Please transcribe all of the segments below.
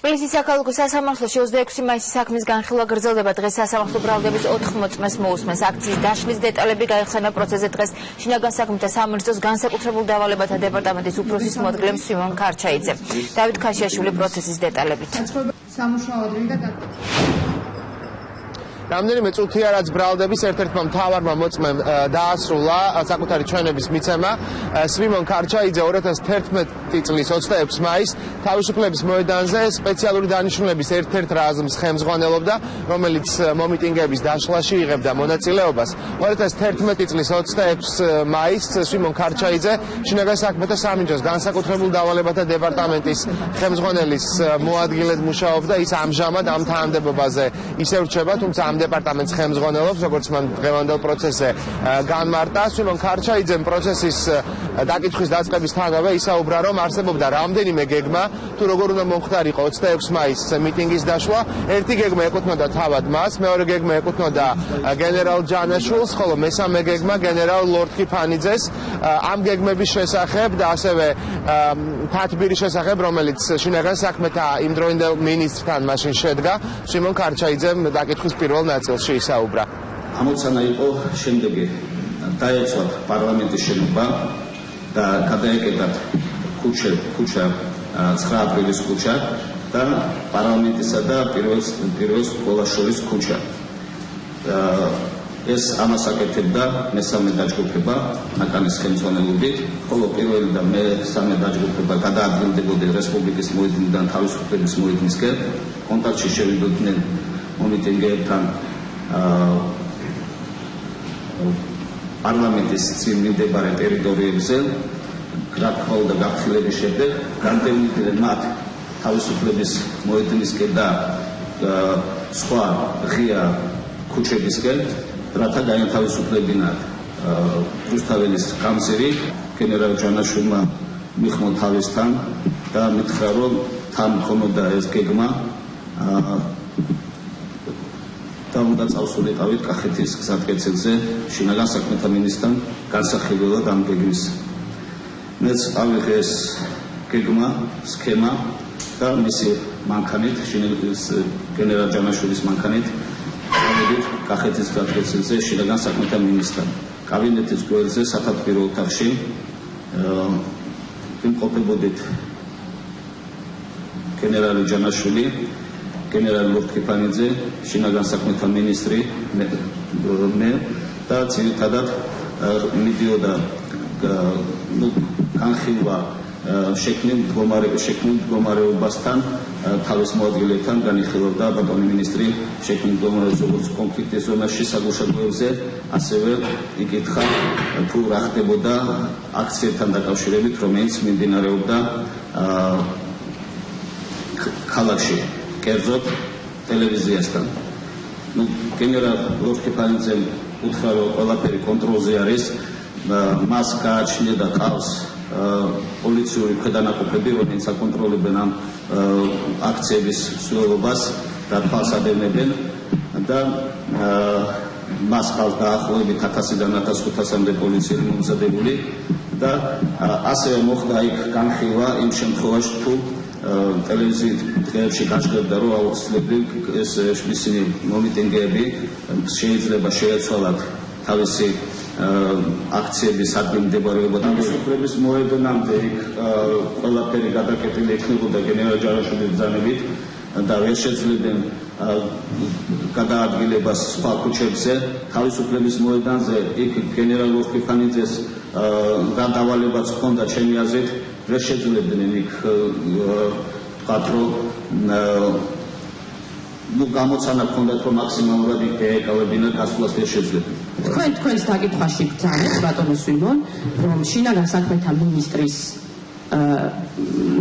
თბილისის საქალაქო სასამართლოში 26 მაისის საქმის განხილვა გრძელდება. დღეს სასამართლო ბრალდების 80 წმეს მოусმენს. აქციის დაშლის დეტალები გაიხსენა პროცესზე დღეს შინაგან საქმეთა სამინისტროს განსაკუთრებულ დავალებათა დეპარტამენტის უფროსის მოადგილემ სვიმონ ქარჩაიძემ. დავით ქაშიაშვილი პროცესის დეტალებით. რამდენიმე წუთია რაც ბრალდების ერთ-ერთმა მთავარმა მოწმემ დაასრულა საკუთარი ჩვენების მიცემა. სვიმონ ქარჩაიძე 2011 წლის 26 მაისს თავისუფლების მოედანზე სპეციალური დანიშნულების ერთ-ერთ რაზმს ხელმძღვანელობდა, რომელიც მომიტინგების დაშლაში იღებდა მონაწილეობას. 2011 წლის 26 მაისს სვიმონ ქარჩაიძე შინაგან საქმეთა სამინისტროს განსაკუთრებულ დავალებათა დეპარტამენტის ხელმძღვანელის მოადგილედ მუშაობდა. ის ამჟამად ამ თანამდებობაზე ისევ რჩება, თუმცა ამ დეპარტამენტს ხელმძღვანელობს, როგორც მან დღევანდელ პროცესზე განმარტა. სვიმონ ქარჩაიძემ პროცესის დაკითხვის დაწყებისთანავე ისაუბრა, რომ არსებობდა რამდენიმე გეგმა, თუ როგორ უნდა მომხდარიყო 26 მაისს მიტინგის დაშლა. ერთი გეგმა ეკუთვნოდა თავად მას, მეორე გეგმა ეკუთვნოდა გენერალ ჯანაშვილს, ხოლო მესამე გეგმა გენერალ ლორდ ქიფანიძეს. ამ გეგმების შესახებ და ასევე თათბირის შესახებ, რომელიც შინაგან საქმეთა იმდროინდელ მინისტრთან მაშინ შედგა, სვიმონ ქარჩაიძემ დაკითხვის პირველ ნაწილში ისაუბრა. ამოცანა იყო შემდეგი: დაეცვათ პარლამენტის შენობა და გადაეკეტათ ქუჩა 9 აპრილის ქუჩა და პარლამენტისა და პირველ სკოლას შორის ქუჩა. ეს ამას აკეთებდა მესამე დაჯგუფება ნაკანის ხელმძღვანელობით, ხოლო პირველი და მესამე დაჯგუფება გადაადგილდებოდა რესპუბლიკის მოედნიდან თავისუფლების მოედნისკენ. კონტაქტში შევიდოდნენ მომიტინგეებთან პარლამენტის წინ მდებარე ტერიტორიებზე. გაქრალ და გაფრთხილების შემდეგ განდევნიდნენ მათ თავისუფლების მოედნისკენ და სხვა ღია ქუჩებისკენ, რათა გაეთავისუფლებინათ რუსთაველის კამსირი. გენერალ ჯანაშვილმა მიხმო თავისთან და მითხრა, რომ თან ხომოდა ეს გეგმა და უნდა წავსულიყავით კახეთის გზატკეცილზე შინაგან საქმეთა მინისტრთან განსახილველად ამ გეგმის. მეც ავიღე ეს გეგმა, სქემა და მისი მანქანით, გენერალ ჯანაშვილის მანქანით ავედით კახეთის გზატკეცილზე შინაგან საქმეთა მინისტრთან. კაბინეტის გვერდზე სათათბირო ოთახში იმყოფებოდით გენერალი ჯანაშვილი, გენერალ ლორდ ქიფანიძე, შინაგან საქმეთა მინისტრი მე და ძირითადად მიდიოდა განხილვა შექმნილ მდგომარეობასთან, თავის მოადგილებთან განიხილავდა ბატონი მინისტრი შექმნილ მდგომარეობას, როგორც კონფლიქტის ზონაში საგუშაგოებზე, ასევე იკითხა თუ რა ხდებოდა აქციებთან დაკავშირებით, რომელიც მიმდინარეობდა ქალაქში. კერძოდ ტელევიზიასთან. გენერალ ლორდ ქიფანიძემ უთხრა, რომ ყველაფერი კონტროლზე არის, მას გააჩნია და ყავს პოლიციური ქვედანაყოფები, რომელიც აკონტროლებენ ამ აქციების მსვლელობას და თვალს ადევნებენ და მას ყავს დაახლოებით 1000-დან 1500-მდე პოლიციელი მომზადებული და ასევე მოხდა იქ განხილვა იმ შემთხვევაში, თუ ტელევიზიის დღეებში გაჩნდება, რომ აუცილებლად ეს ისინი მომიტინგეები შეიძლება შეეცვალათ თავისი აქციების ადგილმდებარეობა და თავისუფლების მოედნამდე იქ ყველაფერი გადაკეტილი იქნებოდა გენერალ ჯანაშვილის ბრძანებით და ვერ შეძლებდნენ გადაადგილებას სხვა ქუჩებზე. თავისუფლების მოედანზე იქ გენერალ ლორდ ქიფანიძეს დავალებაც ჰქონდა, ჩემი აზრით ვერ შეძლებდნენ იქ ვთქვათ, რომ გამოცანა ჰქონდათ, რომ მაქსიმალურად იქ დაეკავებინა გასვლას ვერ შეძლებდნენ. თქვენს დაკითხვაში გძანეთ, ბატონო სვიმონ, რომ შინაგან საქმეთა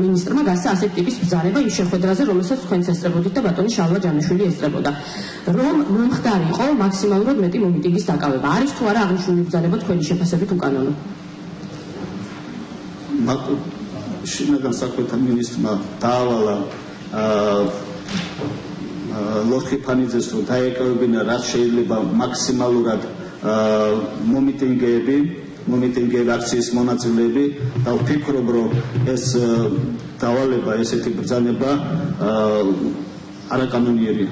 მინისტრმა გასცა ასეთ ტიპის ბრძანება იმ შეხვედრაზე, რომელსაც თქვენც ესწრებოდით და ბატონი შალვა ჯანიშვილი ესწრებოდა, რომ მომხდარიყო მაქსიმალურად მეტი მომიტინგის დაკავება. არის თუ არა აღნიშნული ბრძანება თქვენი შეფასებით უკანონო? შინაგან საქმეთა მინისტრმა დაავალა ლორდ ქიფანიძეს, რომ დაეკავებინა რაც შეიძლება მაქსიმალურად მომიტინგეები მომიტინგეები, აქციის მონაწილეები და ვფიქრობ, რომ ეს დავალება, ესეთი ბრძანება არაკანონიერია.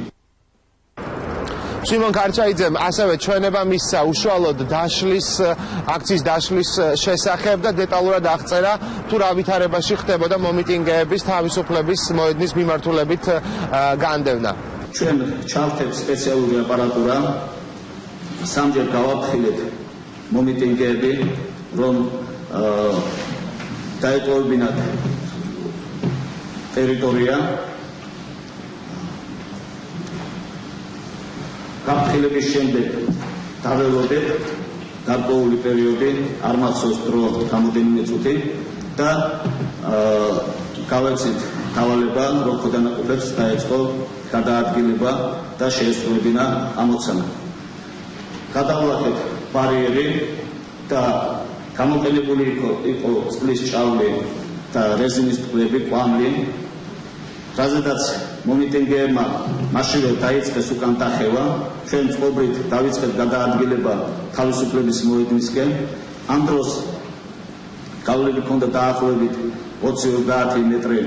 სიმონ ქარჩაიძემ ასევე ჩვენება მისცა უშუალოდ აქციის დაშლის შესახებ და დეტალურად აღწერა თუ რა ვითარებაში ხდებოდა მომიტინგეების თავისუფლების მოედნის მიმართულებით განდევნა. ჩვენ ჩავთებ სპეციალური აპარატურა, სამჯერ გავაფრთხილეთ მომიტინგეები, რომ დაეტოვებინათ ტერიტორია. გაფრთხილების შემდეგ დაველოდეთ გარკვეული პერიოდი, არ მახსოვს დრო, რამოდენიმე წუთი და გავეცით დავალება, რომ ქვედანაყოფებს დაეწყო გადაადგილება და შეესრულებინა ამოცანა. გადავლახეთ ბარიერი და გამოყენებული იყო წყლის ჭავლი და რეზინის ტყუები, კვამლი, რაზედაც მომიტინგეებმა მაშინვე დაიწყეს უკან დახევა, ჩვენ წყობრით დავიწყეთ გადაადგილება თავისუფლების მოედნისკენ. ამ დროს გავლები ჰქონდა დაახლოებით 20-30 მეტრი,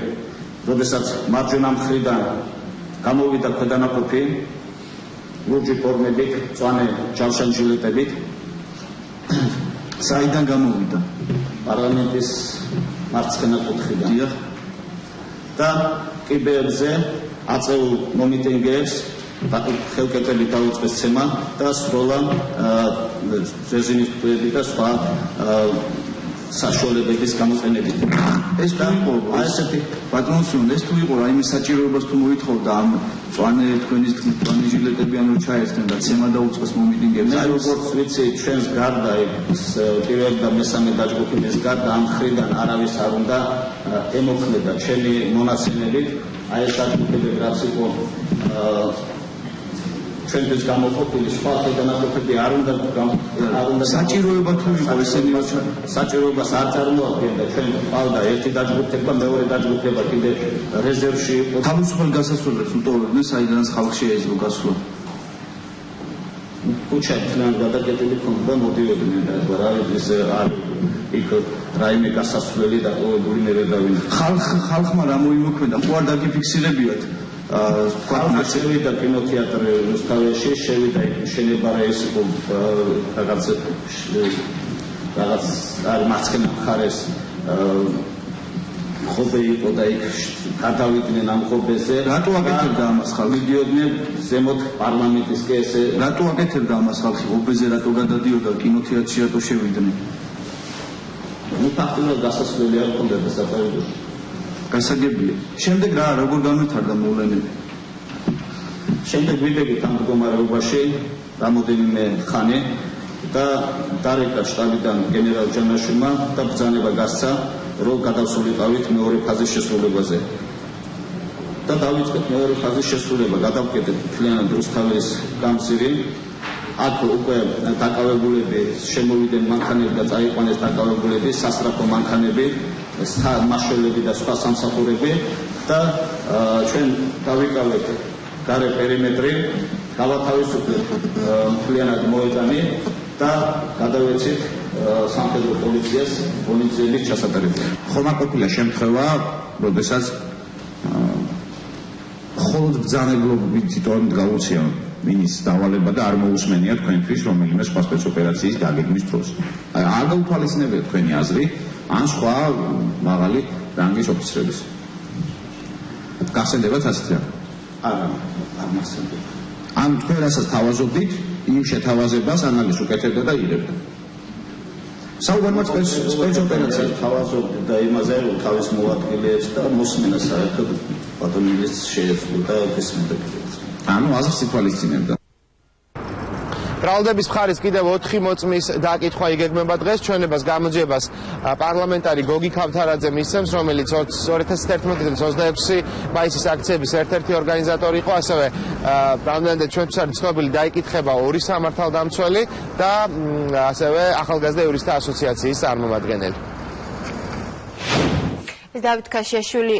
როდესაც მარჯვენა მხრიდან გამოვიდა ქვედანაყოფი ლურჯი ფორმებით, მწვანე ჯავშანჯილეტებით. საიდან გამოვიდა? პარლამენტის მარცხენა კუთხიდან. და კიბერზე აწეულ მომიტინგეებს ხელკეთილი დაუწყეს ცემა და სროლა რეზინის ტყუები და სხვა საშუალებების გამოყენებით. ეს თუ იყო, ესეთი ბატონო სულ ეს თუ იყო, რაიმე საჭიროებას თუ მოითხოვდა ამ მწვანე თქვენის მწვანე ჟილეტები ანუ ჩაერთენ და ცემა დაუწყეს მომიტინგეებს. აი როგორც ვიცი, ჩვენს გარდა პირველ და მესამე დაჯგუფების გარდა ამ მხრიდან არავის არ უნდა ემოქმედა ჩემი მონაცემებით. აი ეს დაჯგუფები რაც იყო ჩვენთვის გამოყოფილი სხვა დანაყოფები არ უნდა საჭიროება თუ იყო ესენი საჭიროებას არ წარმოადგენდა. ჩვენ ყავდა ერთი დაჯგუფება, მეორე დაჯგუფება კიდე რეზერვში იყო. თავისუფალ გასასვლელებს უტოვებდნენ, საიდანაც ხალხი შეეძლო გასვლა. კუჩა თან გადაკეთებული ჰქონდა მოდიოდნენ და რა ის არ იქ რაიმე გასასვლელი დატოვებული მე ვერ დავინახე. ხალხმა რა მოიმოქმედა, ხო არ დაგიფიქსირებიათ? ხალხი შევიდა კინოთეატრ რუსთავიაში, შევიდა შენობა ეს იყო რაღაც არ მარცხენა მხარეს ხობე იყო და იქ გადავიდნენ ამ ხობეზე. რატო აკეთებდა ამას ხალხი? მიდიოდნენ ზემოთ პარლამენტისკენ ესე. რატო აკეთებდა ამას ხალხი? ხობეზე რატო გადადიოდა კინოთეატრში რატო შევიდნენ? ნუ ფაქტობრივად გასასვლელი არ ჰქონდა დასაყრდნობით. გასაგებია. შემდეგ რა როგორ განვითარდა მოვლენები? შემდეგ ვიდექით ამ მდგომარეობაში რამოდენიმე ხანი და დარეკა შტაბიდან გენერალ ჯანაშუმა და ბრძანება გასცა, რომ გადავსულიყავით მეორე ფაზის შესრულებაზე. და დავიწყეთ მეორე ფაზის შესრულება, გადავკეთეთ მთლიანად რუსთავის გამზირი. აქ უკვე დაკავებულები შემოვიდნენ მანქანები და წაიყვანეს დაკავებულები, სასწრაფო მანქანები, მაშველები და სხვა სამსახურები და ჩვენ დავიკავეთ გარე პერიმეტრი, გავათავისუფლეთ მთლიანად მოედანი და გადავეცით სამხედრო პოლიციას პოლიციების ჩასატარებლად. ხომ არ ყოფილა შემთხვევა, როდესაც მხოლოდ ბრძანებლობით თვითონ გაუწია მინის დავალება და არ მოусმენია თქვენთვის რომელიმე სხვა სპეცოპერაციის დაგეგმვის დროს. არ გაუთვალისწინებია თქვენი აზრი ან სხვა მაღალი რანგის ოფიცრების. გახსენდებათ ასეთი რამ? არ მახსენდება. ან თქვენ რასაც თავაზობდით, იმ შეთავაზებას ანალიზს უკეთებდა და იღებდა. საუბარმა სპეცოპერაცია თავაზობდი და იმაზე რომ თავის მოადგილეებს და მოსმენა საერთოდ ბატონის შეეძლო და ესმოდა. ანუ აზრს ითვალისწინებდა. ბრალდების მხარის კიდევ 4 მოწმის დაკითხვა იგეგმება დღეს. ჩვენებას გამოძიებას პარლამენტარი გოგი ქავთარაძე მისცემს, რომელიც 2011 წლის 26 მაისის აქციების ერთ-ერთი ორგანიზატორი იყო. ასევე რამდენადაც ჩვენთვის არის ცნობილი, დაიკითხება 2 სამართალდამცველი და ასევე ახალგაზრდა იურისტთა ასოციაციის წარმომადგენელი. დავით ქაშიაშვილი